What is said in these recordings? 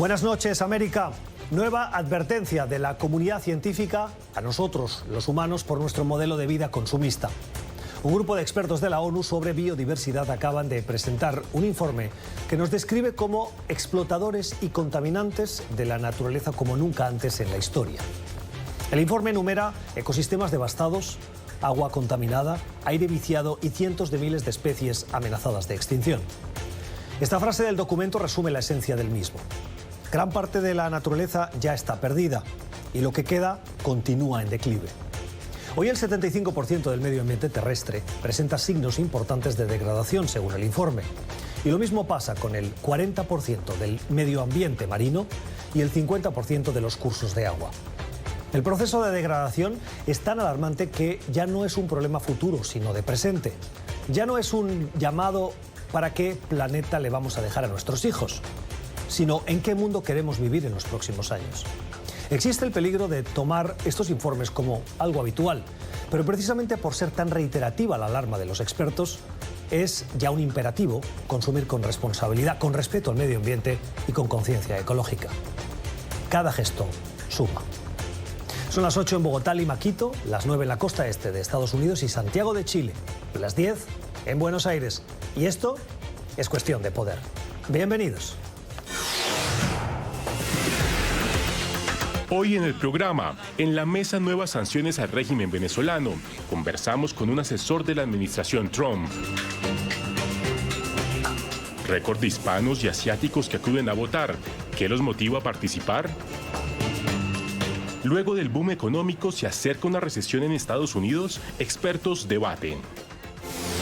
Buenas noches, América. Nueva advertencia de la comunidad científica a nosotros, los humanos, por nuestro modelo de vida consumista. Un grupo de expertos de la ONU sobre biodiversidad acaban de presentar un informe que nos describe como explotadores y contaminantes de la naturaleza como nunca antes en la historia. El informe enumera ecosistemas devastados, agua contaminada, aire viciado y cientos de miles de especies amenazadas de extinción. Esta frase del documento resume la esencia del mismo. Gran parte de la naturaleza ya está perdida y lo que queda continúa en declive. Hoy el 75% del medio ambiente terrestre presenta signos importantes de degradación, según el informe. Y lo mismo pasa con el 40% del medio ambiente marino y el 50% de los cursos de agua. El proceso de degradación es tan alarmante que ya no es un problema futuro, sino de presente. Ya no es un llamado para qué planeta le vamos a dejar a nuestros hijos, sino en qué mundo queremos vivir en los próximos años. Existe el peligro de tomar estos informes como algo habitual, pero precisamente por ser tan reiterativa la alarma de los expertos, es ya un imperativo consumir con responsabilidad, con respeto al medio ambiente y con conciencia ecológica. Cada gesto suma. Son las 8 en Bogotá, Lima, Quito, las 9 en la costa este de Estados Unidos y Santiago de Chile, y las 10 en Buenos Aires. Y esto es Cuestión de Poder. Bienvenidos. Hoy en el programa, en la mesa nuevas sanciones al régimen venezolano, conversamos con un asesor de la administración Trump. Récord de hispanos y asiáticos que acuden a votar. ¿Qué los motiva a participar? Luego del boom económico, ¿se acerca una recesión en Estados Unidos? Expertos debaten.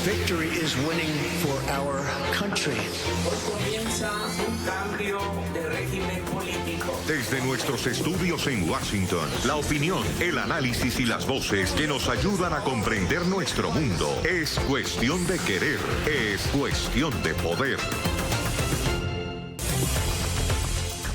Victory is winning for our country. Hoy comienza un cambio de régimen político. Desde nuestros estudios en Washington, la opinión, el análisis y las voces que nos ayudan a comprender nuestro mundo. Es cuestión de querer, es cuestión de poder.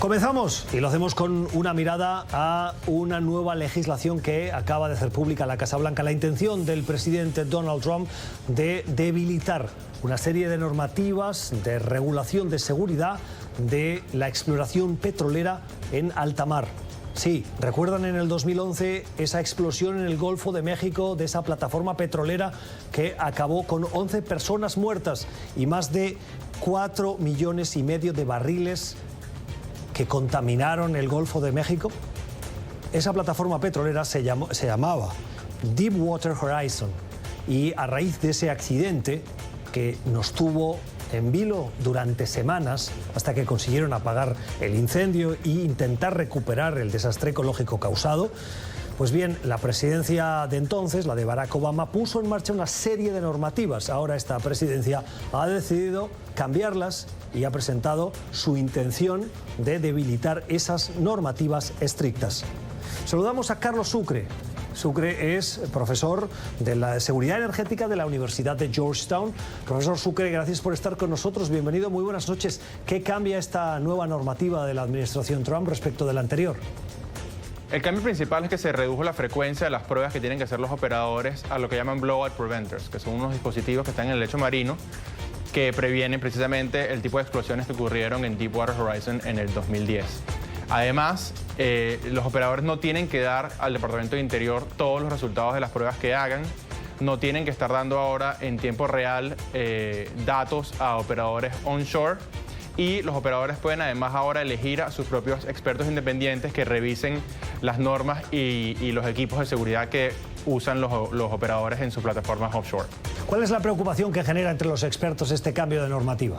Comenzamos y lo hacemos con una mirada a una nueva legislación que acaba de hacer pública la Casa Blanca. La intención del presidente Donald Trump de debilitar una serie de normativas de regulación de seguridad de la exploración petrolera en alta mar. Sí, ¿recuerdan en el 2011 esa explosión en el Golfo de México de esa plataforma petrolera que acabó con 11 personas muertas y más de 4,5 millones de barriles que contaminaron el Golfo de México? Esa plataforma petrolera se llamaba Deepwater Horizon, y a raíz de ese accidente que nos tuvo en vilo durante semanas hasta que consiguieron apagar el incendio e intentar recuperar el desastre ecológico causado, pues bien, la presidencia de entonces, la de Barack Obama, puso en marcha una serie de normativas. Ahora esta presidencia ha decidido cambiarlas y ha presentado su intención de debilitar esas normativas estrictas. Saludamos a Carlos Sucre. Sucre es profesor de la seguridad energética de la Universidad de Georgetown. Profesor Sucre, gracias por estar con nosotros. Bienvenido, muy buenas noches. ¿Qué cambia esta nueva normativa de la administración Trump respecto de la anterior? El cambio principal es que se redujo la frecuencia de las pruebas que tienen que hacer los operadores a lo que llaman blowout preventers, que son unos dispositivos que están en el lecho marino que previenen precisamente el tipo de explosiones que ocurrieron en Deepwater Horizon en el 2010. Además, los operadores no tienen que dar al Departamento de Interior todos los resultados de las pruebas que hagan, no tienen que estar dando ahora en tiempo real datos a operadores onshore, y los operadores pueden además ahora elegir a sus propios expertos independientes que revisen las normas y los equipos de seguridad que usan los operadores en sus plataformas offshore. ¿Cuál es la preocupación que genera entre los expertos este cambio de normativa?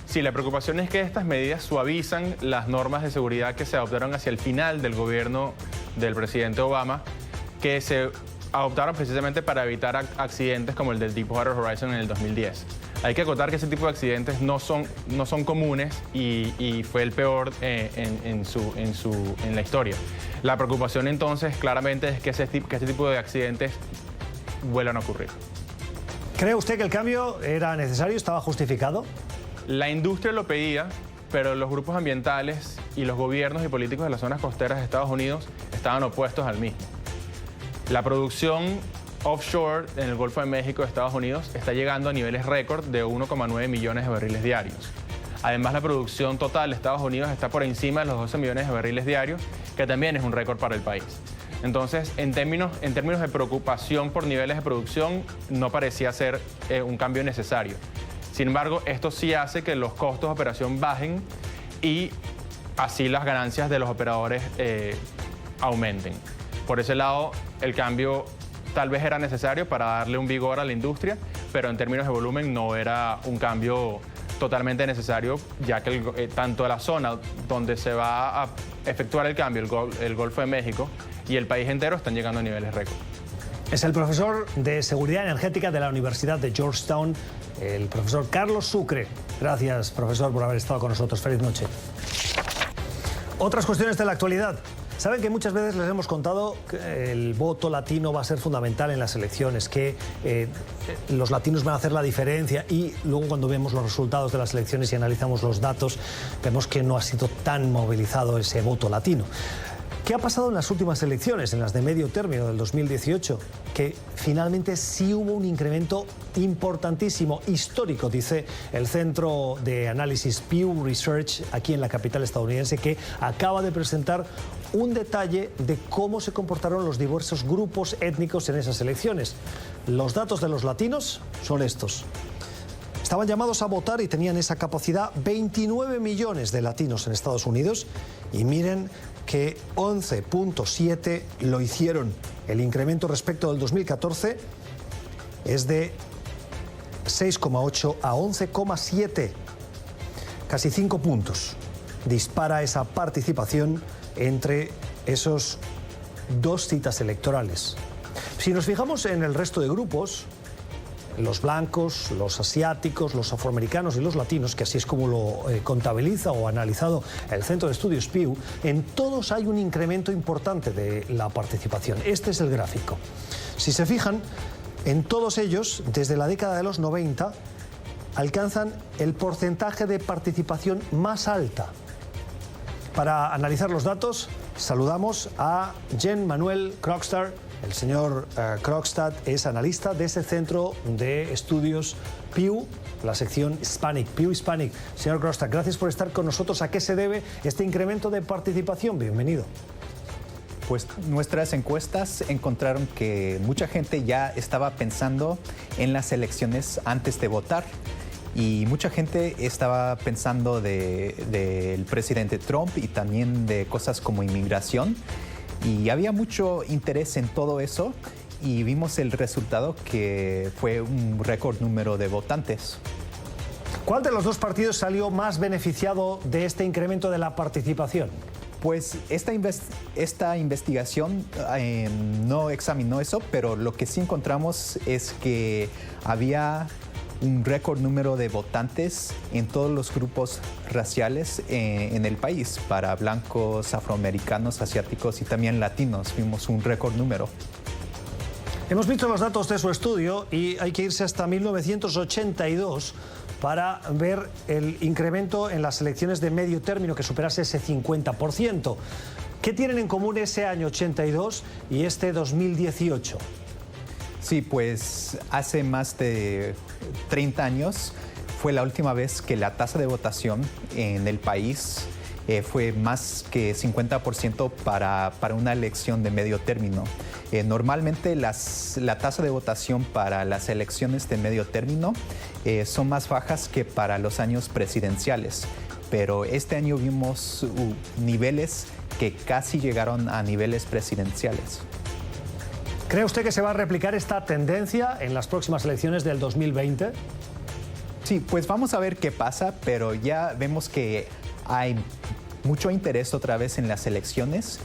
Sí, la preocupación es que estas medidas suavizan las normas de seguridad que se adoptaron hacia el final del gobierno del presidente Obama, que se adoptaron precisamente para evitar accidentes como el del Deepwater Horizon en el 2010. Hay que acotar que ese tipo de accidentes no son comunes y fue el peor en la historia. La preocupación entonces claramente es que este tipo de accidentes vuelvan a ocurrir. ¿Cree usted que el cambio era necesario, estaba justificado? La industria lo pedía, pero los grupos ambientales y los gobiernos y políticos de las zonas costeras de Estados Unidos estaban opuestos al mismo. La producción offshore en el Golfo de México de Estados Unidos está llegando a niveles récord de 1,9 millones de barriles diarios. Además, la producción total de Estados Unidos está por encima de los 12 millones de barriles diarios, que también es un récord para el país. Entonces, en términos de preocupación por niveles de producción, no parecía ser un cambio necesario. Sin embargo, esto sí hace que los costos de operación bajen y así las ganancias de los operadores aumenten. Por ese lado, el cambio tal vez era necesario para darle un vigor a la industria, pero en términos de volumen no era un cambio totalmente necesario, ya que tanto la zona donde se va a efectuar el cambio, el Golfo de México, y el país entero están llegando a niveles récord. Es el profesor de Seguridad Energética de la Universidad de Georgetown, el profesor Carlos Sucre. Gracias, profesor, por haber estado con nosotros. Feliz noche. Otras cuestiones de la actualidad. Saben que muchas veces les hemos contado que el voto latino va a ser fundamental en las elecciones, que los latinos van a hacer la diferencia, y luego cuando vemos los resultados de las elecciones y analizamos los datos, vemos que no ha sido tan movilizado ese voto latino. ¿Qué ha pasado en las últimas elecciones, en las de medio término del 2018? Que finalmente sí hubo un incremento importantísimo, histórico, dice el Centro de Análisis Pew Research aquí en la capital estadounidense, que acaba de presentar un detalle de cómo se comportaron los diversos grupos étnicos en esas elecciones. Los datos de los latinos son estos. Estaban llamados a votar y tenían esa capacidad 29 millones de latinos en Estados Unidos, y miren que 11.7 lo hicieron. El incremento respecto del 2014 es de 6,8 a 11,7, casi 5 puntos. Dispara esa participación entre esos dos citas electorales. Si nos fijamos en el resto de grupos, los blancos, los asiáticos, los afroamericanos y los latinos, que así es como lo contabiliza o ha analizado el Centro de Estudios Pew, en todos hay un incremento importante de la participación. Este es el gráfico. Si se fijan, en todos ellos, desde la década de los 90, alcanzan el porcentaje de participación más alta. Para analizar los datos, saludamos a Jean Manuel Krogstad. El señor Krogstad es analista de ese Centro de Estudios Pew, la sección Hispanic, Pew Hispanic. Señor Krogstad, gracias por estar con nosotros. ¿A qué se debe este incremento de participación? Bienvenido. Pues nuestras encuestas encontraron que mucha gente ya estaba pensando en las elecciones antes de votar. Y mucha gente estaba pensando del presidente Trump y también de cosas como inmigración. Y había mucho interés en todo eso, y vimos el resultado, que fue un récord número de votantes. ¿Cuál de los dos partidos salió más beneficiado de este incremento de la participación? Pues esta investigación no examinó eso, pero lo que sí encontramos es que había un récord número de votantes en todos los grupos raciales en el país, para blancos, afroamericanos, asiáticos y también latinos. Vimos un récord número. Hemos visto los datos de su estudio y hay que irse hasta 1982 para ver el incremento en las elecciones de medio término, que superase ese 50%. ¿Qué tienen en común ese año 82 y este 2018? Sí, pues hace más de 30 años fue la última vez que la tasa de votación en el país fue más que 50% para una elección de medio término. Normalmente la tasa de votación para las elecciones de medio término son más bajas que para los años presidenciales, pero este año vimos niveles que casi llegaron a niveles presidenciales. ¿Cree usted que se va a replicar esta tendencia en las próximas elecciones del 2020? Sí, pues vamos a ver qué pasa, pero ya vemos que hay mucho interés otra vez en las elecciones,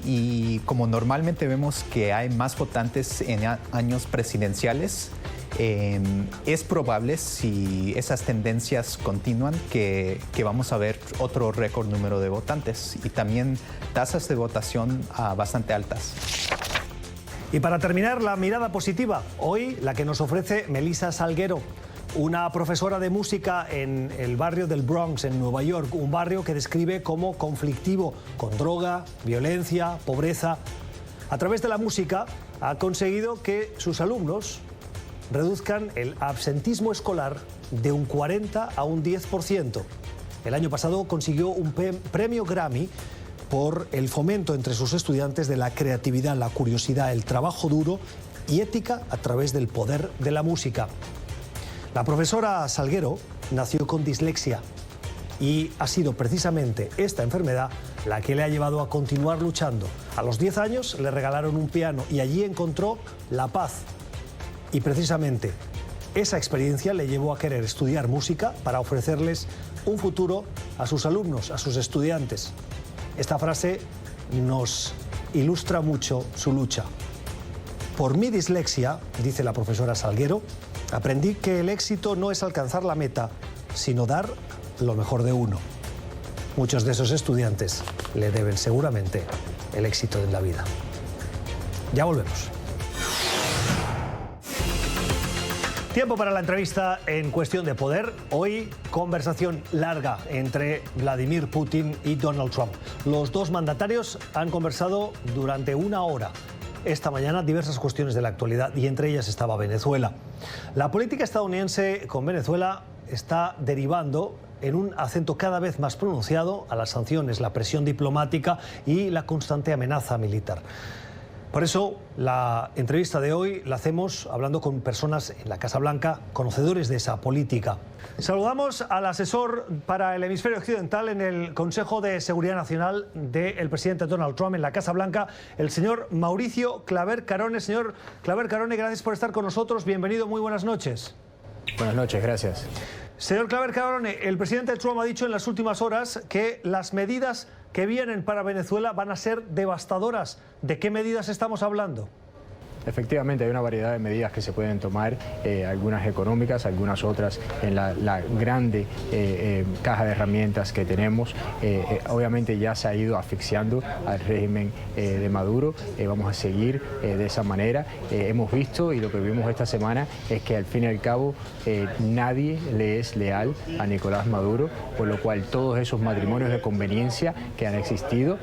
y como normalmente vemos que hay más votantes en años presidenciales, es probable, si esas tendencias continúan, que vamos a ver otro récord número de votantes y también tasas de votación bastante altas. Y para terminar, la mirada positiva. Hoy la que nos ofrece Melissa Salguero, una profesora de música en el barrio del Bronx, en Nueva York, un barrio que describe como conflictivo, con droga, violencia, pobreza. A través de la música ha conseguido que sus alumnos reduzcan el absentismo escolar de un 40 a un 10%. el año pasado consiguió un premio Grammy por el fomento entre sus estudiantes de la creatividad, la curiosidad, el trabajo duro y ética a través del poder de la música. La profesora Salguero nació con dislexia y ha sido precisamente esta enfermedad la que le ha llevado a continuar luchando. A los 10 años le regalaron un piano y allí encontró la paz. Y precisamente esa experiencia le llevó a querer estudiar música para ofrecerles un futuro a sus alumnos, a sus estudiantes. Esta frase nos ilustra mucho su lucha. Por mi dislexia, dice la profesora Salguero, aprendí que el éxito no es alcanzar la meta, sino dar lo mejor de uno. Muchos de esos estudiantes le deben seguramente el éxito en la vida. Ya volvemos. Tiempo para la entrevista en Cuestión de Poder. Hoy, conversación larga entre Vladimir Putin y Donald Trump. Los dos mandatarios han conversado durante una hora. Esta mañana diversas cuestiones de la actualidad y entre ellas estaba Venezuela. La política estadounidense con Venezuela está derivando en un acento cada vez más pronunciado a las sanciones, la presión diplomática y la constante amenaza militar. Por eso, la entrevista de hoy la hacemos hablando con personas en la Casa Blanca, conocedores de esa política. Saludamos al asesor para el hemisferio occidental en el Consejo de Seguridad Nacional del presidente Donald Trump en la Casa Blanca, el señor Mauricio Claver Carone. Señor Claver Carone, gracias por estar con nosotros. Bienvenido, muy buenas noches. Buenas noches, gracias. Señor Claver Carone, el presidente Trump ha dicho en las últimas horas que las medidas que vienen para Venezuela van a ser devastadoras. ¿De qué medidas estamos hablando? Efectivamente, hay una variedad de medidas que se pueden tomar, algunas económicas, algunas otras en la grande caja de herramientas que tenemos. Obviamente ya se ha ido asfixiando al régimen de Maduro, vamos a seguir de esa manera. Hemos visto, y lo que vimos esta semana, es que al fin y al cabo nadie le es leal a Nicolás Maduro, por lo cual todos esos matrimonios de conveniencia que han existido,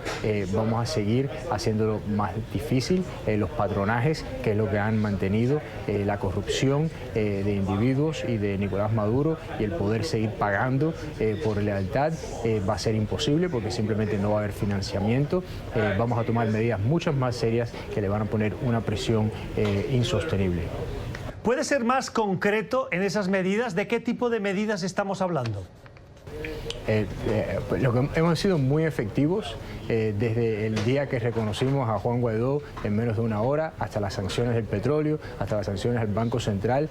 vamos a seguir haciéndolo más difícil, los patronajes, que es lo que han mantenido la corrupción de individuos y de Nicolás Maduro, y el poder seguir pagando por lealtad va a ser imposible porque simplemente no va a haber financiamiento. Vamos a tomar medidas mucho más serias que le van a poner una presión insostenible. ¿Puede ser más concreto en esas medidas? ¿De qué tipo de medidas estamos hablando? Lo que hemos sido muy efectivos desde el día que reconocimos a Juan Guaidó en menos de una hora, hasta las sanciones del petróleo, hasta las sanciones del Banco Central.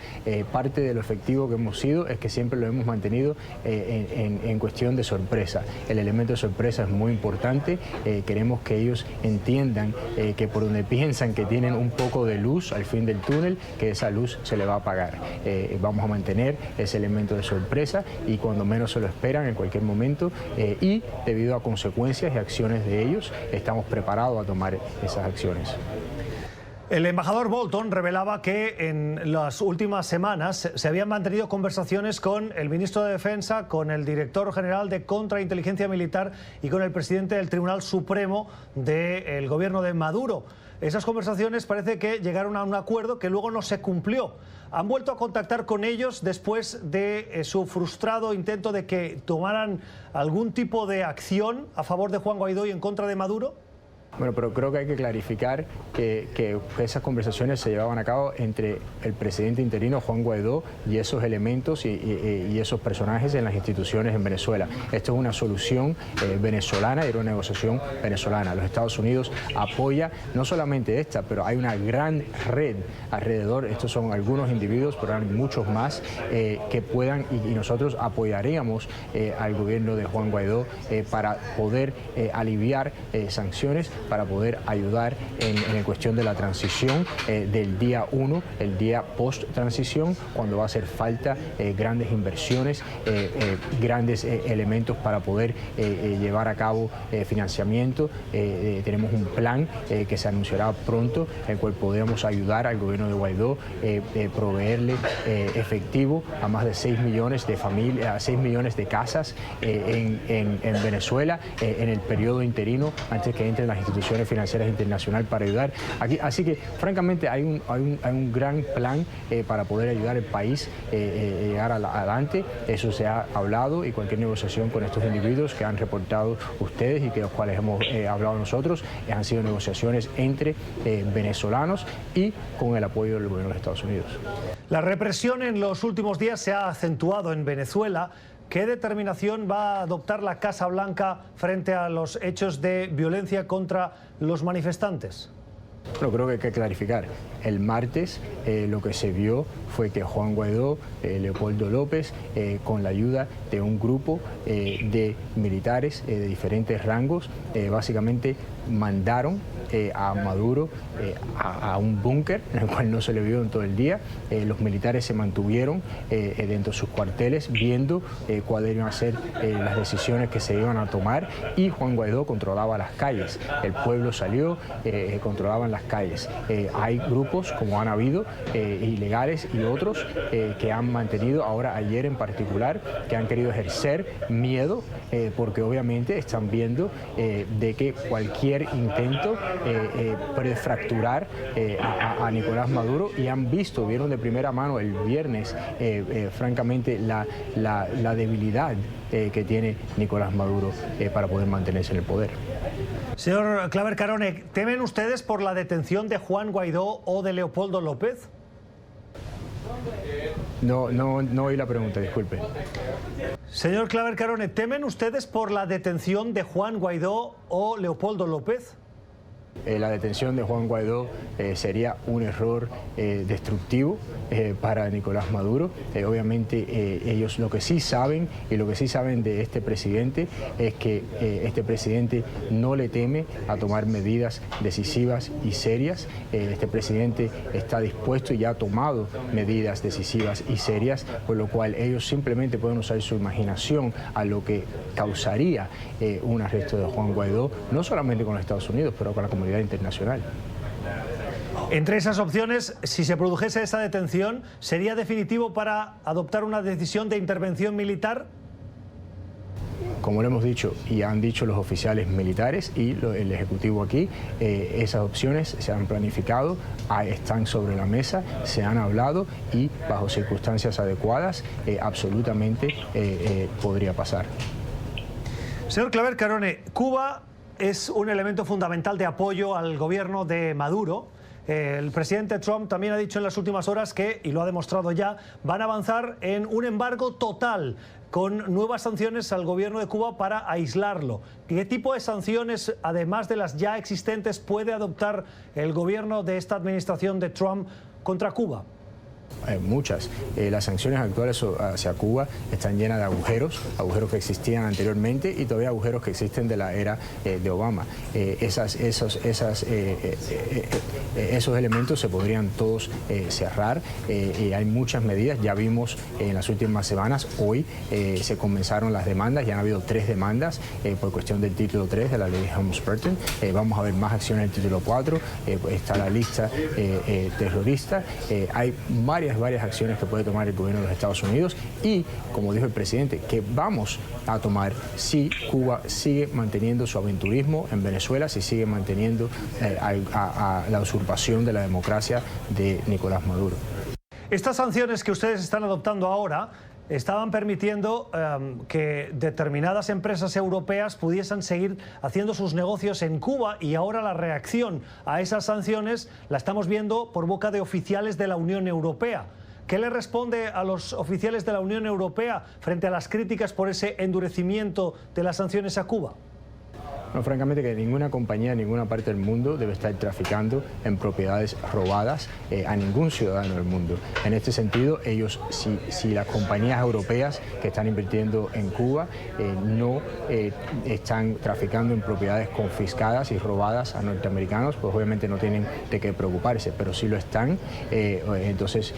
Parte de lo efectivo que hemos sido es que siempre lo hemos mantenido en cuestión de sorpresa. El elemento de sorpresa es muy importante. Queremos que ellos entiendan que por donde piensan que tienen un poco de luz al fin del túnel, que esa luz se le va a apagar. Vamos a mantener ese elemento de sorpresa y cuando menos se lo esperan, en cualquier momento, y debido a consecuencias y acciones de ellos, estamos preparados a tomar esas acciones. El embajador Bolton revelaba que en las últimas semanas se habían mantenido conversaciones con el ministro de Defensa, con el director general de Contrainteligencia Militar y con el presidente del Tribunal Supremo del gobierno de Maduro. Esas conversaciones parece que llegaron a un acuerdo que luego no se cumplió. ¿Han vuelto a contactar con ellos después de su frustrado intento de que tomaran algún tipo de acción a favor de Juan Guaidó y en contra de Maduro? Bueno, pero creo que hay que clarificar que esas conversaciones se llevaban a cabo entre el presidente interino Juan Guaidó y esos elementos y esos personajes en las instituciones en Venezuela. Esto es una solución venezolana y era una negociación venezolana. Los Estados Unidos apoya no solamente esta, pero hay una gran red alrededor. Estos son algunos individuos, pero hay muchos más que puedan y nosotros apoyaríamos al gobierno de Juan Guaidó para poder aliviar sanciones, para poder ayudar en cuestión de la transición del día 1, el día post-transición, cuando va a hacer falta grandes inversiones, grandes elementos para poder llevar a cabo financiamiento. Tenemos un plan que se anunciará pronto, en el cual podemos ayudar al gobierno de Guaidó, proveerle efectivo a más de 6 millones de familias, a 6 millones de casas en Venezuela en el periodo interino antes que entren las instituciones instituciones financieras internacionales para ayudar aquí. Así que, francamente, hay un gran plan para poder ayudar al país a llegar adelante. Eso se ha hablado, y cualquier negociación con estos individuos que han reportado ustedes y que los cuales hemos hablado nosotros han sido negociaciones entre venezolanos y con el apoyo del gobierno de los Estados Unidos. La represión en los últimos días se ha acentuado en Venezuela. ¿Qué determinación va a adoptar la Casa Blanca frente a los hechos de violencia contra los manifestantes? Bueno, creo que hay que clarificar. El martes lo que se vio fue que Juan Guaidó, Leopoldo López, con la ayuda de un grupo de militares de diferentes rangos, básicamente mandaron a Maduro a un búnker en el cual no se le vio en todo el día. Los militares se mantuvieron dentro de sus cuarteles viendo cuáles iban a ser las decisiones que se iban a tomar, y Juan Guaidó controlaba las calles. El pueblo salió, controlaban las calles. Hay grupos, como han habido, ilegales y otros que han mantenido, ahora ayer en particular, que han querido ejercer miedo porque obviamente están viendo de que cualquier intento puede fracturar a Nicolás Maduro, y vieron de primera mano el viernes, francamente, la debilidad que tiene Nicolás Maduro para poder mantenerse en el poder. Señor Claver Carone, ¿temen ustedes por la detención de Juan Guaidó o de Leopoldo López? No oí la pregunta, disculpe. Señor Claver Carone, ¿temen ustedes por la detención de Juan Guaidó o Leopoldo López? La detención de Juan Guaidó sería un error destructivo para Nicolás Maduro. Obviamente ellos lo que sí saben, y lo que sí saben de este presidente, es que este presidente no le teme a tomar medidas decisivas y serias. Este presidente está dispuesto y ya ha tomado medidas decisivas y serias, por lo cual ellos simplemente pueden usar su imaginación a lo que causaría un arresto de Juan Guaidó, no solamente con los Estados Unidos, pero con la comunidad internacional. Entre esas opciones, si se produjese esa detención, ¿sería definitivo para adoptar una decisión de intervención militar? Como lo hemos dicho y han dicho los oficiales militares y el Ejecutivo aquí, esas opciones se han planificado, están sobre la mesa, se han hablado, y bajo circunstancias adecuadas absolutamente podría pasar. Señor Claver Carone, Cuba es un elemento fundamental de apoyo al gobierno de Maduro. El presidente Trump también ha dicho en las últimas horas que, y lo ha demostrado ya, van a avanzar en un embargo total con nuevas sanciones al gobierno de Cuba para aislarlo. ¿Qué tipo de sanciones, además de las ya existentes, puede adoptar el gobierno de esta administración de Trump contra Cuba? Muchas. Las sanciones actuales hacia Cuba están llenas de agujeros que existían anteriormente y todavía agujeros que existen de la era de Obama. Esos elementos se podrían todos cerrar, y hay muchas medidas. Ya vimos en las últimas semanas, hoy se comenzaron las demandas, ya han habido 3 demandas por cuestión del título 3 de la ley Helms-Burton. Vamos a ver más acciones en el título 4, está la lista terrorista. Hay varias acciones que puede tomar el gobierno de los Estados Unidos, y, como dijo el presidente, que vamos a tomar si Cuba sigue manteniendo su aventurismo en Venezuela, si sigue manteniendo a la usurpación de la democracia de Nicolás Maduro. Estas sanciones que ustedes están adoptando ahora estaban permitiendo que determinadas empresas europeas pudiesen seguir haciendo sus negocios en Cuba, y ahora la reacción a esas sanciones la estamos viendo por boca de oficiales de la Unión Europea. ¿Qué le responde a los oficiales de la Unión Europea frente a las críticas por ese endurecimiento de las sanciones a Cuba? No, francamente, que ninguna compañía en ninguna parte del mundo debe estar traficando en propiedades robadas a ningún ciudadano del mundo. En este sentido, ellos, si las compañías europeas que están invirtiendo en Cuba no están traficando en propiedades confiscadas y robadas a norteamericanos, pues obviamente no tienen de qué preocuparse, pero si lo están, entonces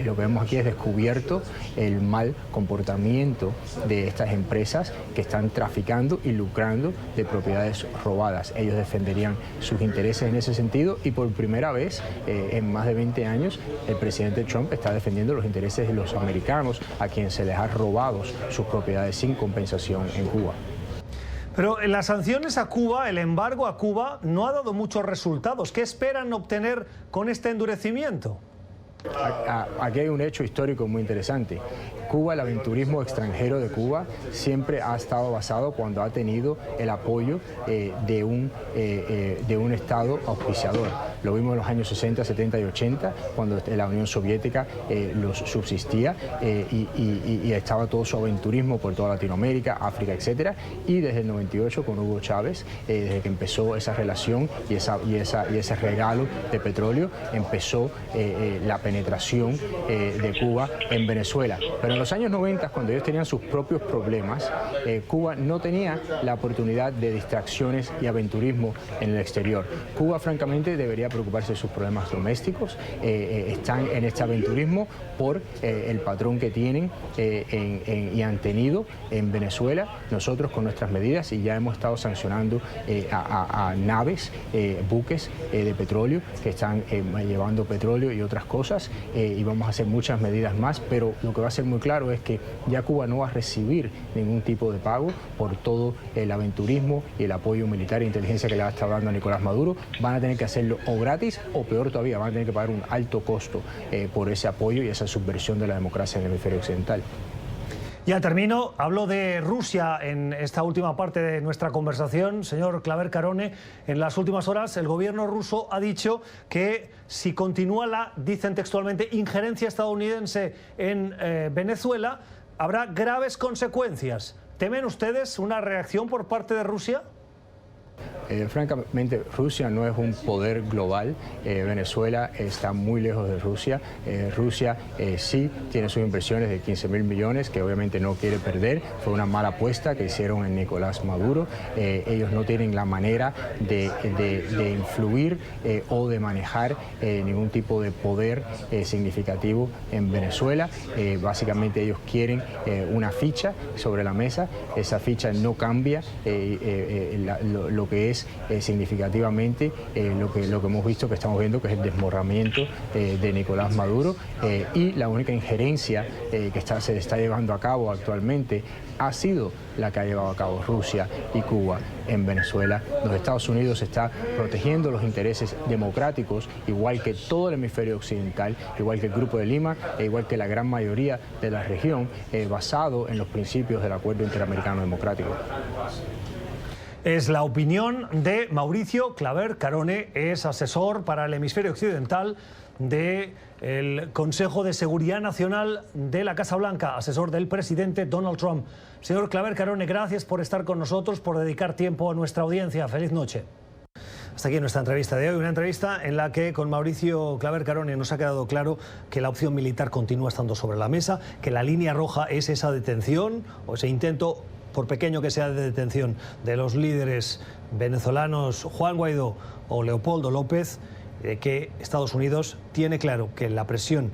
lo que vemos aquí es descubierto el mal comportamiento de estas empresas que están traficando y lucrando de propiedades robadas. Ellos defenderían sus intereses en ese sentido, y por primera vez en más de 20 años el presidente Trump está defendiendo los intereses de los americanos, a quienes se les ha robado sus propiedades sin compensación en Cuba. Pero en las sanciones a Cuba, el embargo a Cuba, no ha dado muchos resultados. ¿Qué esperan obtener con este endurecimiento? Aquí hay un hecho histórico muy interesante. Cuba, el aventurismo extranjero de Cuba siempre ha estado basado cuando ha tenido el apoyo de un Estado auspiciador. Lo vimos en los años 60, 70 y 80, cuando la Unión Soviética los subsistía y estaba todo su aventurismo por toda Latinoamérica, África, etc. Y desde el 98 con Hugo Chávez, desde que empezó esa relación y ese regalo de petróleo, empezó la penetración de Cuba en Venezuela. Pero en los años 90, cuando ellos tenían sus propios problemas, Cuba no tenía la oportunidad de distracciones y aventurismo en el exterior. Cuba, francamente, debería preocuparse de sus problemas domésticos. Están en este aventurismo por el patrón que tienen y han tenido en Venezuela. Nosotros, con nuestras medidas, y ya hemos estado sancionando a naves, buques de petróleo que están llevando petróleo y otras cosas, y vamos a hacer muchas medidas más, pero lo que va a ser muy claro es que ya Cuba no va a recibir ningún tipo de pago por todo el aventurismo y el apoyo militar e inteligencia que le ha estado dando a Nicolás Maduro. Van a tener que hacerlo o gratis o, peor todavía, van a tener que pagar un alto costo por ese apoyo y esa subversión de la democracia en el hemisferio occidental. Ya termino. Hablo de Rusia en esta última parte de nuestra conversación. Señor Claver Carone, en las últimas horas el gobierno ruso ha dicho que si continúa la, dicen textualmente, injerencia estadounidense en Venezuela, habrá graves consecuencias. ¿Temen ustedes una reacción por parte de Rusia? Francamente, Rusia no es un poder global. Venezuela está muy lejos de Rusia. Rusia sí tiene sus inversiones de 15.000 millones que obviamente no quiere perder. Fue una mala apuesta que hicieron en Nicolás Maduro. Ellos no tienen la manera de influir o de manejar ningún tipo de poder significativo en Venezuela. Básicamente ellos quieren una ficha sobre la mesa. Esa ficha no cambia lo que es significativamente lo que hemos visto, que estamos viendo, que es el desmorramiento de Nicolás Maduro, y la única injerencia que se está llevando a cabo actualmente ha sido la que ha llevado a cabo Rusia y Cuba en Venezuela. Los Estados Unidos está protegiendo los intereses democráticos, igual que todo el hemisferio occidental, igual que el Grupo de Lima, e igual que la gran mayoría de la región, basado en los principios del Acuerdo Interamericano Democrático. Es la opinión de Mauricio Claver Carone, es asesor para el hemisferio occidental del Consejo de Seguridad Nacional de la Casa Blanca, asesor del presidente Donald Trump. Señor Claver Carone, gracias por estar con nosotros, por dedicar tiempo a nuestra audiencia. Feliz noche. Hasta aquí nuestra entrevista de hoy, una entrevista en la que con Mauricio Claver Carone nos ha quedado claro que la opción militar continúa estando sobre la mesa, que la línea roja es esa detención o ese intento, por pequeño que sea, de detención de los líderes venezolanos Juan Guaidó o Leopoldo López, que Estados Unidos tiene claro que la presión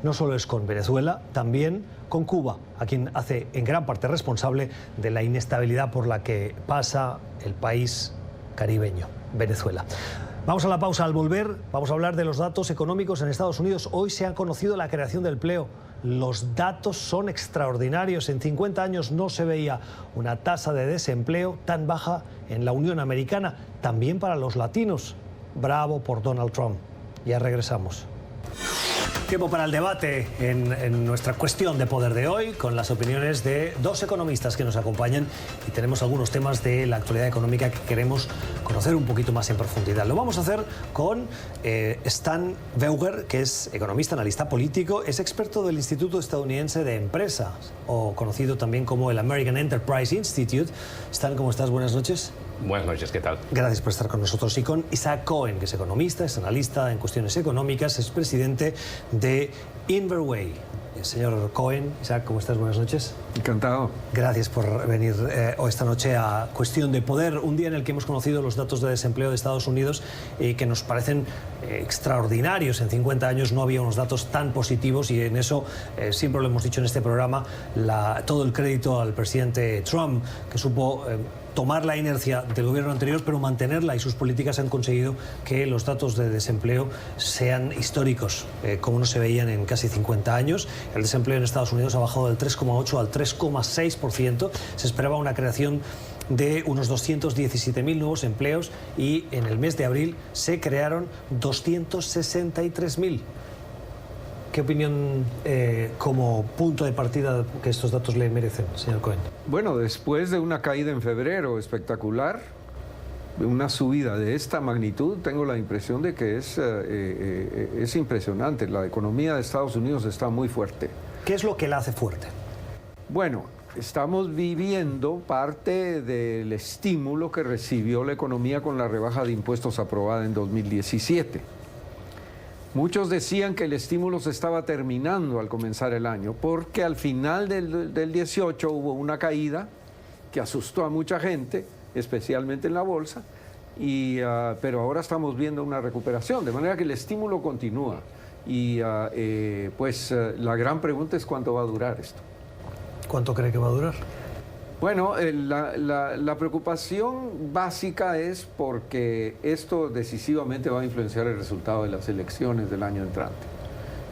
no solo es con Venezuela, también con Cuba, a quien hace en gran parte responsable de la inestabilidad por la que pasa el país caribeño, Venezuela. Vamos a la pausa. Al volver vamos a hablar de los datos económicos en Estados Unidos. Hoy se ha conocido la creación de empleo. Los datos son extraordinarios. En 50 años no se veía una tasa de desempleo tan baja en la Unión Americana, también para los latinos. Bravo por Donald Trump. Ya regresamos. Tiempo para el debate en nuestra cuestión de poder de hoy, con las opiniones de dos economistas que nos acompañan, y tenemos algunos temas de la actualidad económica que queremos conocer un poquito más en profundidad. Lo vamos a hacer con Stan Beuger, que es economista, analista político, es experto del Instituto Estadounidense de Empresas, o conocido también como el American Enterprise Institute. Stan, ¿cómo estás? Buenas noches. Buenas noches, ¿qué tal? Gracias por estar con nosotros. Y con Isaac Cohen, que es economista, es analista en cuestiones económicas, es presidente de Inverway. Señor Cohen, Isaac, ¿cómo estás? Buenas noches. Encantado. Gracias por venir esta noche a Cuestión de Poder, un día en el que hemos conocido los datos de desempleo de Estados Unidos que nos parecen extraordinarios. En 50 años no había unos datos tan positivos, y en eso siempre lo hemos dicho en este programa, todo el crédito al presidente Trump, que supo tomar la inercia del gobierno anterior, pero mantenerla, y sus políticas han conseguido que los datos de desempleo sean históricos, como no se veían en casi 50 años. El desempleo en Estados Unidos ha bajado del 3,8 al 3,6%. Se esperaba una creación de unos 217.000 nuevos empleos y en el mes de abril se crearon 263.000. ¿Qué opinión como punto de partida que estos datos le merecen, señor Cohen? Bueno, después de una caída en febrero espectacular, una subida de esta magnitud, tengo la impresión de que es impresionante. La economía de Estados Unidos está muy fuerte. ¿Qué es lo que la hace fuerte? Bueno, estamos viviendo parte del estímulo que recibió la economía con la rebaja de impuestos aprobada en 2017. Muchos decían que el estímulo se estaba terminando al comenzar el año, porque al final del 18 hubo una caída que asustó a mucha gente, especialmente en la bolsa, pero ahora estamos viendo una recuperación, de manera que el estímulo continúa. Y la gran pregunta es cuánto va a durar esto. ¿Cuánto cree que va a durar? Bueno, la preocupación básica es porque esto decisivamente va a influenciar el resultado de las elecciones del año entrante.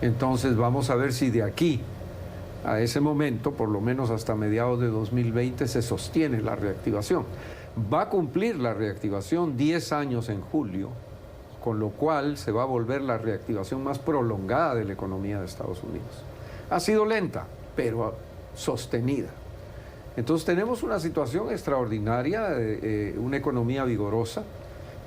Entonces vamos a ver si de aquí a ese momento, por lo menos hasta mediados de 2020, se sostiene la reactivación. Va a cumplir la reactivación 10 años en julio, con lo cual se va a volver la reactivación más prolongada de la economía de Estados Unidos. Ha sido lenta, pero sostenida. Entonces tenemos una situación extraordinaria, una economía vigorosa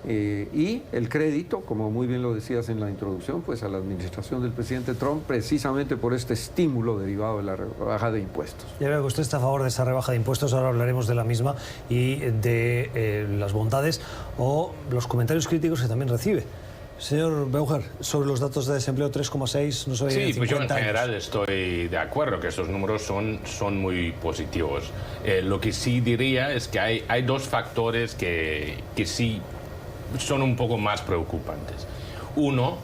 y el crédito, como muy bien lo decías en la introducción, pues a la administración del presidente Trump, precisamente por este estímulo derivado de la rebaja de impuestos. Ya veo que usted está a favor de esa rebaja de impuestos, ahora hablaremos de la misma y de las bondades o los comentarios críticos que también recibe. Señor Beuger, sobre los datos de desempleo 3,6, no se veía. Sí, pues yo en general estoy de acuerdo que estos números son muy positivos. Lo que sí diría es que hay dos factores que sí son un poco más preocupantes. Uno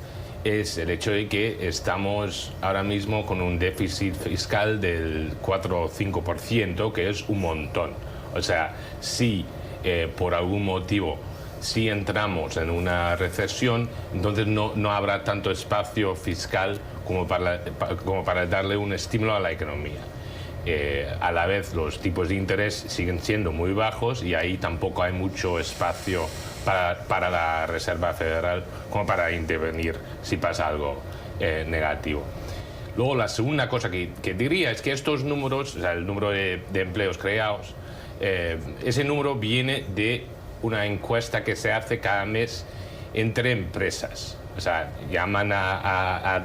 es el hecho de que estamos ahora mismo con un déficit fiscal del 4 o 5%, que es un montón. O sea, si por algún motivo si entramos en una recesión, entonces no habrá tanto espacio fiscal como para darle un estímulo a la economía. A la vez, los tipos de interés siguen siendo muy bajos y ahí tampoco hay mucho espacio para la Reserva Federal como para intervenir si pasa algo negativo. Luego, la segunda cosa que diría es que estos números, o sea, el número de empleos creados, ese número viene de una encuesta que se hace cada mes entre empresas. O sea, llaman a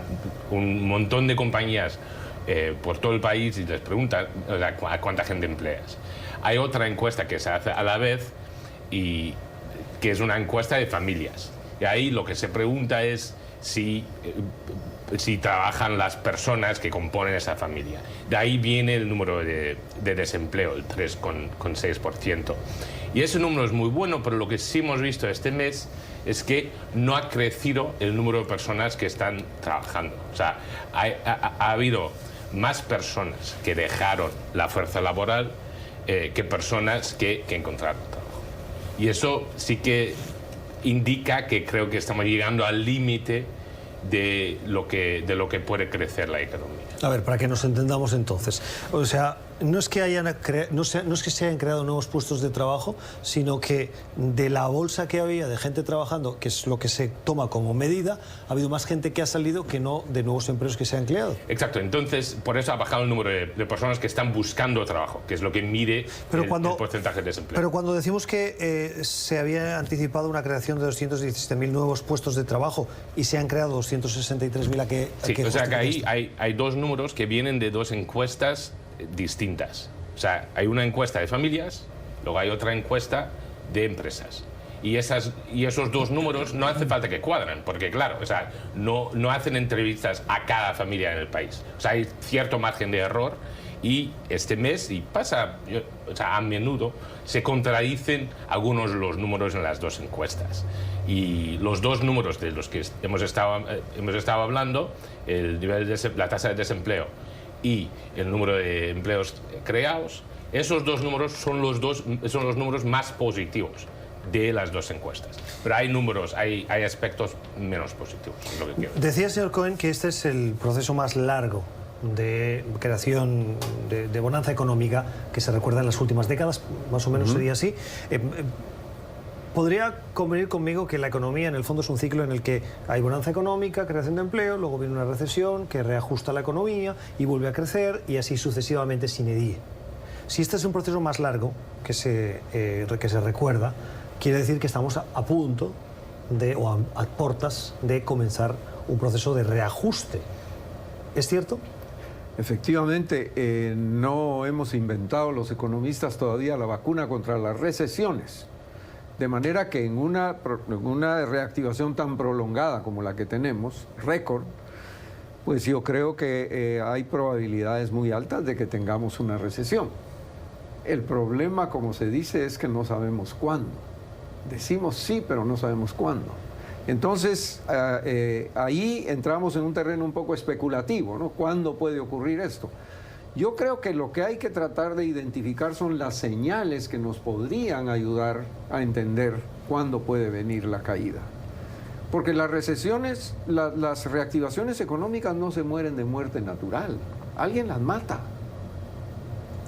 un montón de compañías por todo el país y les preguntan, o sea, a cuánta gente empleas. Hay otra encuesta que se hace a la vez y que es una encuesta de familias. Y ahí lo que se pregunta es si trabajan las personas que componen esa familia. De ahí viene el número de desempleo, el 3,6%. Y ese número es muy bueno, pero lo que sí hemos visto este mes es que no ha crecido el número de personas que están trabajando. O sea, ha habido más personas que dejaron la fuerza laboral que personas que encontraron trabajo. Y eso sí que indica que creo que estamos llegando al límite de lo que puede crecer la economía. A ver, para que nos entendamos entonces. O sea, no es que se hayan creado nuevos puestos de trabajo, sino que de la bolsa que había de gente trabajando, que es lo que se toma como medida, ha habido más gente que ha salido que no de nuevos empleos que se han creado. Exacto, entonces por eso ha bajado el número de personas que están buscando trabajo, que es lo que mide el porcentaje de desempleo. Pero cuando decimos que se había anticipado una creación de 217.000 nuevos puestos de trabajo y se han creado 263.000, sí, o sea que ahí hay dos números que vienen de dos encuestas distintas. O sea, hay una encuesta de familias, luego hay otra encuesta de empresas. Y esos dos números no hace falta que cuadren, porque claro, o sea, no hacen entrevistas a cada familia en el país. O sea, hay cierto margen de error y este mes, y pasa, o sea, a menudo, se contradicen algunos de los números en las dos encuestas. Y los dos números de los que hemos estado hablando, la tasa de desempleo y el número de empleos creados, esos dos números son los números más positivos de las dos encuestas. Pero hay aspectos menos positivos. Es lo que quiero decir. Decía, señor Cohen, que este es el proceso más largo de creación de bonanza económica que se recuerda en las últimas décadas, más o menos sería así. ¿Podría convenir conmigo que la economía en el fondo es un ciclo en el que hay bonanza económica, creación de empleo, luego viene una recesión que reajusta la economía y vuelve a crecer y así sucesivamente sine die? Si este es un proceso más largo que se recuerda, quiere decir que estamos a punto o a portas de comenzar un proceso de reajuste. ¿Es cierto? Efectivamente, no hemos inventado los economistas todavía la vacuna contra las recesiones. De manera que en una reactivación tan prolongada como la que tenemos, récord, pues yo creo que hay probabilidades muy altas de que tengamos una recesión. El problema, como se dice, es que no sabemos cuándo. Decimos sí, pero no sabemos cuándo. Entonces, ahí entramos en un terreno un poco especulativo, ¿no? ¿Cuándo puede ocurrir esto? Yo creo que lo que hay que tratar de identificar son las señales que nos podrían ayudar a entender cuándo puede venir la caída. Porque las recesiones, las reactivaciones económicas no se mueren de muerte natural. Alguien las mata.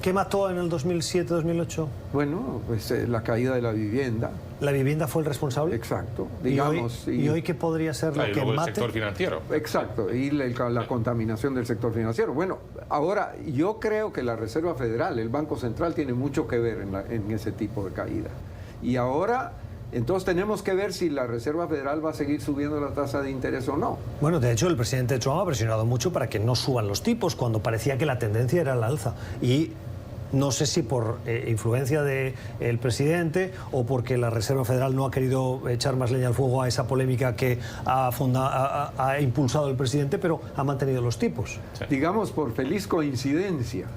¿Qué mató en el 2007-2008? Bueno, pues la caída de la vivienda. ¿La vivienda fue el responsable? Exacto. Digamos, ¿Y hoy qué podría ser lo que mate? El sector financiero. Exacto, y la contaminación del sector financiero. Bueno, ahora yo creo que la Reserva Federal, el Banco Central, tiene mucho que ver en ese tipo de caída. Y ahora, entonces tenemos que ver si la Reserva Federal va a seguir subiendo la tasa de interés o no. Bueno, de hecho, el presidente Trump ha presionado mucho para que no suban los tipos, cuando parecía que la tendencia era al alza. Y no sé si por influencia del presidente o porque la Reserva Federal no ha querido echar más leña al fuego a esa polémica que ha impulsado el presidente, pero ha mantenido los tipos. Sí. Digamos, por feliz coincidencia.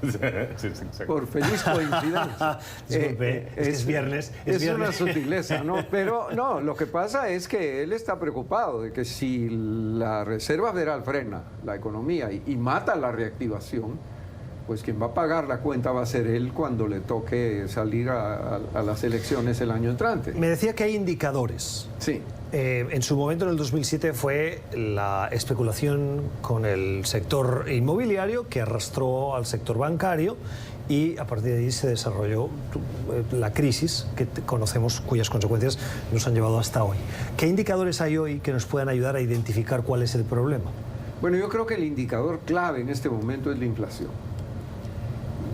Sí, por feliz coincidencia. Disculpe, es viernes. Es una sutileza, ¿no? Pero no, lo que pasa es que él está preocupado de que si la Reserva Federal frena la economía y mata la reactivación, pues quien va a pagar la cuenta va a ser él cuando le toque salir a las elecciones el año entrante. Me decía que hay indicadores. Sí. En su momento, en el 2007, fue la especulación con el sector inmobiliario que arrastró al sector bancario y a partir de ahí se desarrolló la crisis que conocemos, cuyas consecuencias nos han llevado hasta hoy. ¿Qué indicadores hay hoy que nos puedan ayudar a identificar cuál es el problema? Bueno, yo creo que el indicador clave en este momento es la inflación.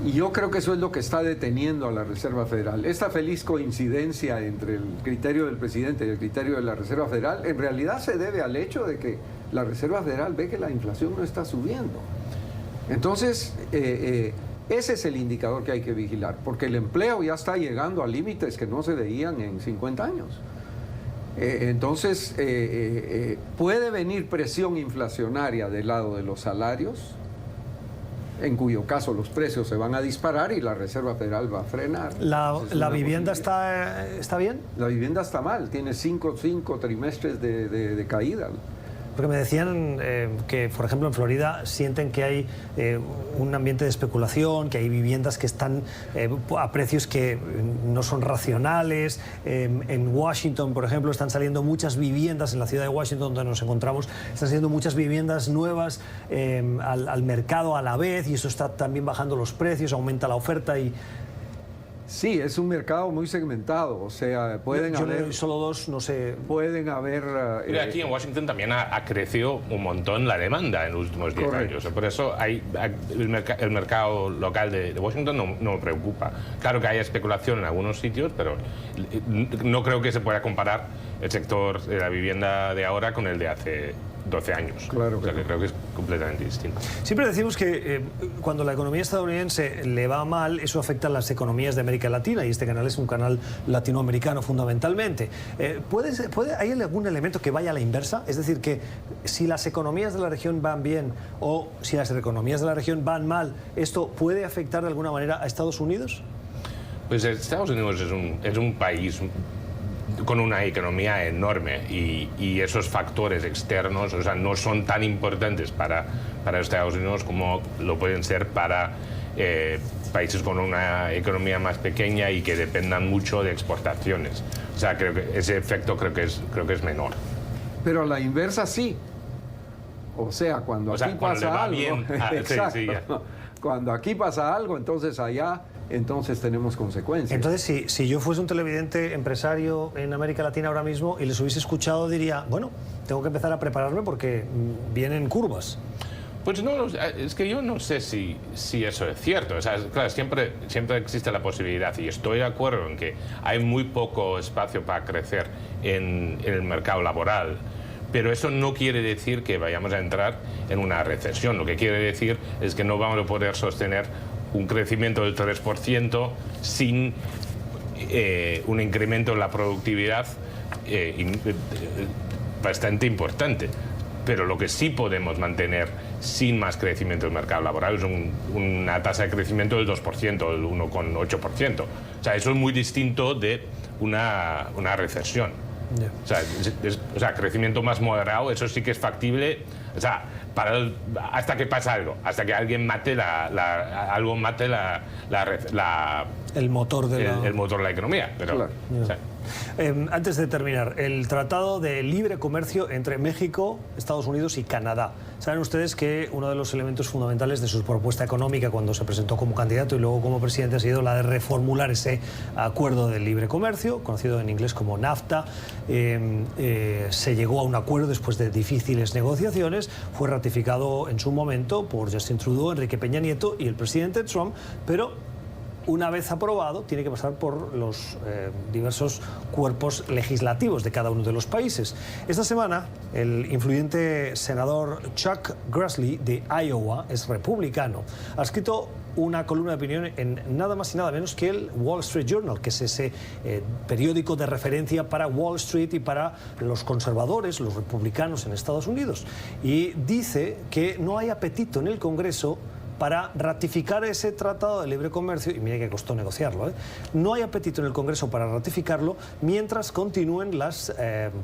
Y yo creo que eso es lo que está deteniendo a la Reserva Federal. Esta feliz coincidencia entre el criterio del presidente y el criterio de la Reserva Federal en realidad se debe al hecho de que la Reserva Federal ve que la inflación no está subiendo. Entonces, ese es el indicador que hay que vigilar, porque el empleo ya está llegando a límites que no se veían en 50 años. Entonces, puede venir presión inflacionaria del lado de los salarios, en cuyo caso los precios se van a disparar y la Reserva Federal va a frenar. ¿La vivienda está bien? La vivienda está mal, tiene cinco trimestres de caída. Porque me decían que, por ejemplo, en Florida sienten que hay un ambiente de especulación, que hay viviendas que están a precios que no son racionales. En Washington, por ejemplo, están saliendo muchas viviendas, en la ciudad de Washington donde nos encontramos, están saliendo muchas viviendas nuevas al mercado a la vez, y eso está también bajando los precios, aumenta la oferta y... Sí, es un mercado muy segmentado, o sea, pueden yo haber... le doy solo dos, no sé... Pueden haber... Mira, aquí en Washington también ha crecido un montón la demanda en los últimos 10 años. Por eso el mercado local de Washington no me preocupa. Claro que hay especulación en algunos sitios, pero no creo que se pueda comparar el sector de la vivienda de ahora con el de hace 12 años. Claro. O sea, que creo que es completamente distinto. Siempre decimos que cuando la economía estadounidense le va mal, eso afecta a las economías de América Latina, y este canal es un canal latinoamericano fundamentalmente. ¿Hay algún elemento que vaya a la inversa? Es decir, que si las economías de la región van bien o si las economías de la región van mal, ¿esto puede afectar de alguna manera a Estados Unidos? Pues Estados Unidos es un país con una economía enorme y esos factores externos, o sea, no son tan importantes para Estados Unidos como lo pueden ser para países con una economía más pequeña y que dependan mucho de exportaciones. O sea, creo que ese efecto creo que es menor. Pero a la inversa sí. O sea, cuando aquí cuando le pasa va algo, bien. exacto. Sí, ya. Cuando aquí pasa algo, entonces allá, entonces tenemos consecuencias. Entonces, si yo fuese un televidente empresario en América Latina ahora mismo y les hubiese escuchado, diría, bueno, tengo que empezar a prepararme porque vienen curvas. Pues no, es que yo no sé si eso es cierto. O sea, claro, siempre existe la posibilidad, y estoy de acuerdo en que hay muy poco espacio para crecer en el mercado laboral, pero eso no quiere decir que vayamos a entrar en una recesión. Lo que quiere decir es que no vamos a poder sostener un crecimiento del 3% sin un incremento en la productividad bastante importante. Pero lo que sí podemos mantener sin más crecimiento del mercado laboral es una tasa de crecimiento del 2%, del 1,8%. O sea, eso es muy distinto de una recesión. Yeah. O sea, crecimiento más moderado, eso sí que es factible. O sea, hasta que pasa algo, hasta que alguien mate el motor de la economía. Pero, claro. O sea, antes de terminar, el Tratado de Libre Comercio entre México, Estados Unidos y Canadá. Saben ustedes que uno de los elementos fundamentales de su propuesta económica cuando se presentó como candidato y luego como presidente ha sido la de reformular ese acuerdo de libre comercio, conocido en inglés como NAFTA. Se llegó a un acuerdo después de difíciles negociaciones, fue ratificado en su momento por Justin Trudeau, Enrique Peña Nieto y el presidente Trump, pero una vez aprobado, tiene que pasar por los diversos cuerpos legislativos de cada uno de los países. Esta semana, el influyente senador Chuck Grassley de Iowa, es republicano, ha escrito una columna de opinión en nada más y nada menos que el Wall Street Journal, que es ese periódico de referencia para Wall Street y para los conservadores, los republicanos en Estados Unidos. Y dice que no hay apetito en el Congreso para ratificar ese tratado de libre comercio, y mira que costó negociarlo, ¿eh? No hay apetito en el Congreso para ratificarlo mientras continúen las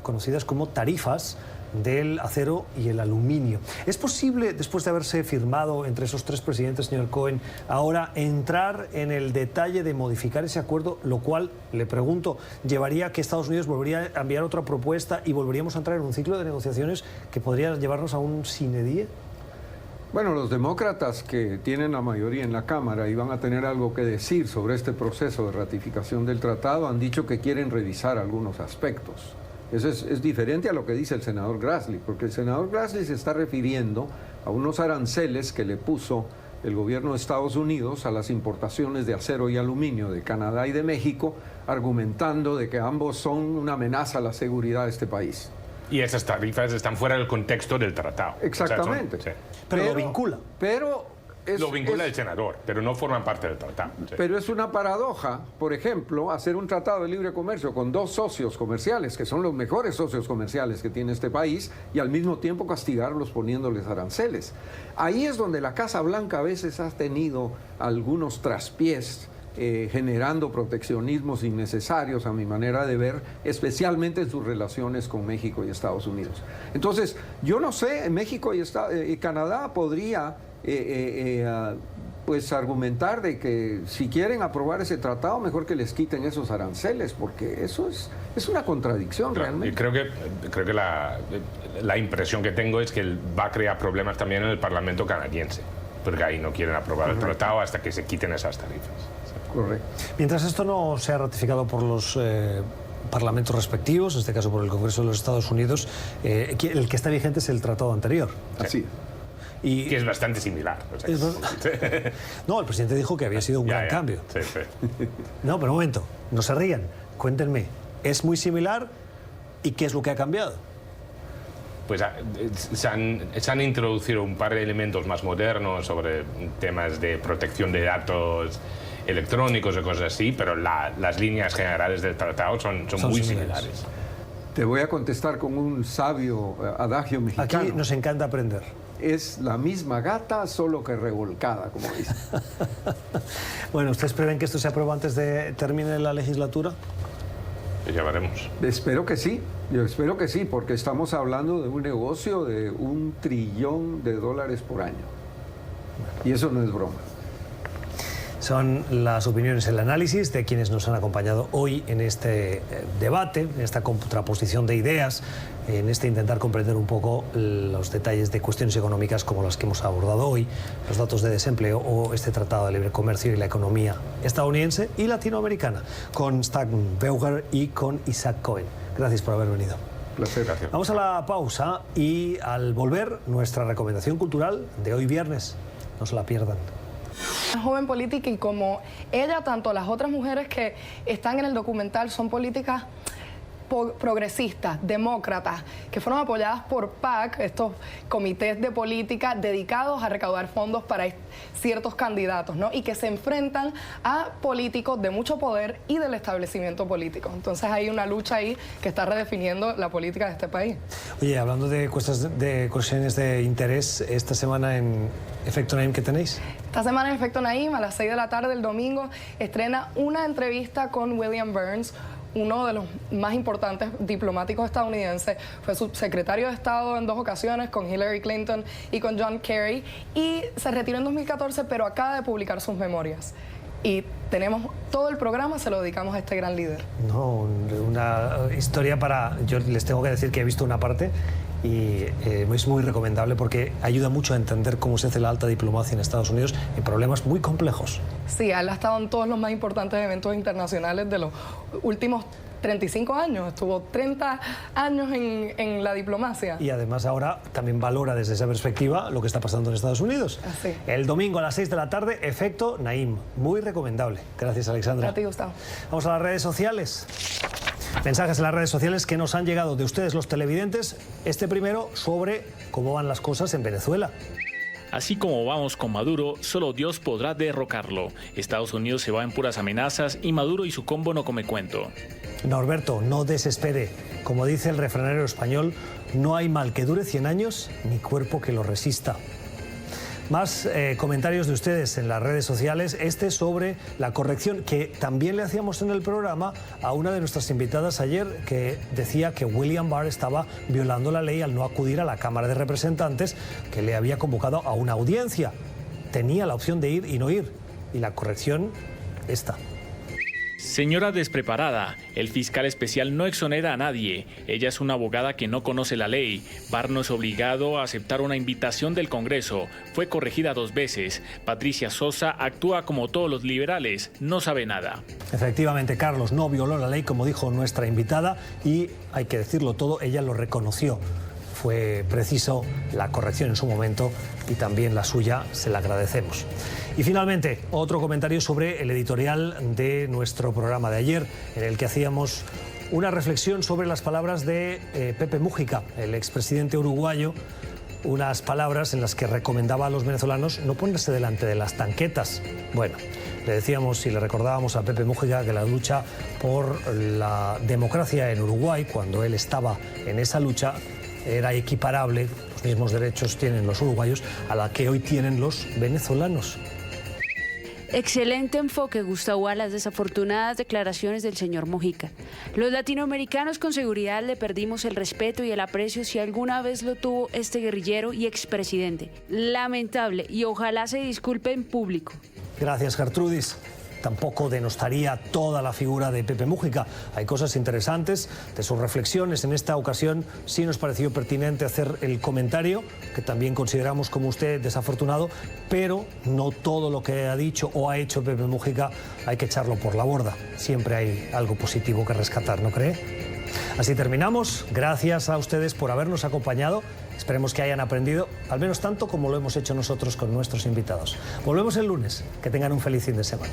conocidas como tarifas del acero y el aluminio. ¿Es posible, después de haberse firmado entre esos tres presidentes, señor Cohen, ahora entrar en el detalle de modificar ese acuerdo, lo cual, le pregunto, llevaría a que Estados Unidos volvería a enviar otra propuesta y volveríamos a entrar en un ciclo de negociaciones que podría llevarnos a un sine die? Bueno, los demócratas que tienen la mayoría en la Cámara y van a tener algo que decir sobre este proceso de ratificación del tratado han dicho que quieren revisar algunos aspectos. Eso es diferente a lo que dice el senador Grassley, porque el senador Grassley se está refiriendo a unos aranceles que le puso el gobierno de Estados Unidos a las importaciones de acero y aluminio de Canadá y de México, argumentando de que ambos son una amenaza a la seguridad de este país. Y esas tarifas están fuera del contexto del tratado. Exactamente. O sea, sí. Pero lo vincula. Lo vincula el senador, pero no forman parte del tratado. Sí. Pero es una paradoja, por ejemplo, hacer un tratado de libre comercio con dos socios comerciales, que son los mejores socios comerciales que tiene este país, y al mismo tiempo castigarlos poniéndoles aranceles. Ahí es donde la Casa Blanca a veces ha tenido algunos traspiés, generando proteccionismos innecesarios a mi manera de ver, especialmente en sus relaciones con México y Estados Unidos. Entonces, yo no sé, México y Canadá podría pues argumentar de que si quieren aprobar ese tratado, mejor que les quiten esos aranceles, porque eso es una contradicción realmente. Y creo que la impresión que tengo es que va a crear problemas también en el Parlamento canadiense, porque ahí no quieren aprobar el tratado hasta que se quiten esas tarifas. Correcto. Mientras esto no sea ratificado por los parlamentos respectivos, en este caso por el Congreso de los Estados Unidos, el que está vigente es el tratado anterior. Así. Y que es bastante similar. O sea, no, el presidente dijo que había sido un gran cambio. Sí, sí. No, pero un momento, no se rían, cuéntenme, ¿es muy similar y qué es lo que ha cambiado? Pues se han introducido un par de elementos más modernos sobre temas de protección de datos electrónicos y cosas así, pero las líneas generales del tratado son muy similares. Te voy a contestar con un sabio adagio mexicano. Aquí nos encanta aprender. Es la misma gata, solo que revolcada, como dicen. Bueno, ¿ustedes prevén que esto se apruebe antes de termine la legislatura? Ya veremos. Espero que sí, yo espero que sí, porque estamos hablando de un negocio de $1 trillón por año. Y eso no es broma. Son las opiniones, el análisis de quienes nos han acompañado hoy en este debate, en esta contraposición de ideas, en este intentar comprender un poco los detalles de cuestiones económicas como las que hemos abordado hoy, los datos de desempleo o este Tratado de Libre Comercio y la economía estadounidense y latinoamericana, con Stan Beuger y con Isaac Cohen. Gracias por haber venido. Placer. Gracias. Vamos a la pausa y al volver, nuestra recomendación cultural de hoy viernes. No se la pierdan. Joven política, y como ella, tanto las otras mujeres que están en el documental son políticas progresistas, demócratas, que fueron apoyadas por PAC, estos comités de política dedicados a recaudar fondos para ciertos candidatos, ¿no? Y que se enfrentan a políticos de mucho poder y del establecimiento político. Entonces hay una lucha ahí que está redefiniendo la política de este país. Oye, hablando de cuestiones de interés, esta semana en Efecto Naim, ¿qué tenéis? Esta semana en Efecto Naim, a las 6 de la tarde el domingo, estrena una entrevista con William Burns, uno de los más importantes diplomáticos estadounidenses. Fue subsecretario de Estado en 2 ocasiones, con Hillary Clinton y con John Kerry, y se retiró en 2014, pero acaba de publicar sus memorias. Y tenemos todo el programa, se lo dedicamos a este gran líder. No, una historia para... Yo les tengo que decir que he visto una parte y es muy recomendable porque ayuda mucho a entender cómo se hace la alta diplomacia en Estados Unidos en problemas muy complejos. Sí, él ha estado en todos los más importantes eventos internacionales de los últimos 35 años, estuvo 30 años en la diplomacia. Y además ahora también valora desde esa perspectiva lo que está pasando en Estados Unidos. Así. El domingo a las 6 de la tarde, Efecto Naim. Muy recomendable. Gracias, Alexandra. A ti, Gustavo. Vamos a las redes sociales. Mensajes en las redes sociales que nos han llegado de ustedes, los televidentes. Este primero sobre cómo van las cosas en Venezuela. Así como vamos con Maduro, solo Dios podrá derrocarlo. Estados Unidos se va en puras amenazas y Maduro y su combo no come cuento. Norberto, no desespere. Como dice el refranero español, no hay mal que dure 100 años ni cuerpo que lo resista. Más comentarios de ustedes en las redes sociales, este sobre la corrección que también le hacíamos en el programa a una de nuestras invitadas ayer, que decía que William Barr estaba violando la ley al no acudir a la Cámara de Representantes, que le había convocado a una audiencia. Tenía la opción de ir y no ir, y la corrección esta. Señora despreparada, el fiscal especial no exonera a nadie. Ella es una abogada que no conoce la ley. Barr no es obligado a aceptar una invitación del Congreso. Fue corregida 2 veces. Patricia Sosa actúa como todos los liberales, no sabe nada. Efectivamente, Carlos no violó la ley, como dijo nuestra invitada, y hay que decirlo todo, ella lo reconoció. Fue preciso la corrección en su momento y también la suya, se la agradecemos. Y finalmente, otro comentario sobre el editorial de nuestro programa de ayer, en el que hacíamos una reflexión sobre las palabras de Pepe Mújica, el expresidente uruguayo, unas palabras en las que recomendaba a los venezolanos no ponerse delante de las tanquetas. Bueno, le decíamos y le recordábamos a Pepe Mújica que la lucha por la democracia en Uruguay, cuando él estaba en esa lucha, era equiparable, los mismos derechos tienen los uruguayos a la que hoy tienen los venezolanos. Excelente enfoque, Gustavo, a las desafortunadas declaraciones del señor Mújica. Los latinoamericanos con seguridad le perdimos el respeto y el aprecio si alguna vez lo tuvo este guerrillero y expresidente. Lamentable, y ojalá se disculpe en público. Gracias, Gertrudis. Tampoco denostaría toda la figura de Pepe Mújica. Hay cosas interesantes de sus reflexiones. En esta ocasión sí nos pareció pertinente hacer el comentario, que también consideramos como usted desafortunado, pero no todo lo que ha dicho o ha hecho Pepe Mújica hay que echarlo por la borda. Siempre hay algo positivo que rescatar, ¿no cree? Así terminamos. Gracias a ustedes por habernos acompañado. Esperemos que hayan aprendido al menos tanto como lo hemos hecho nosotros con nuestros invitados. Volvemos el lunes. Que tengan un feliz fin de semana.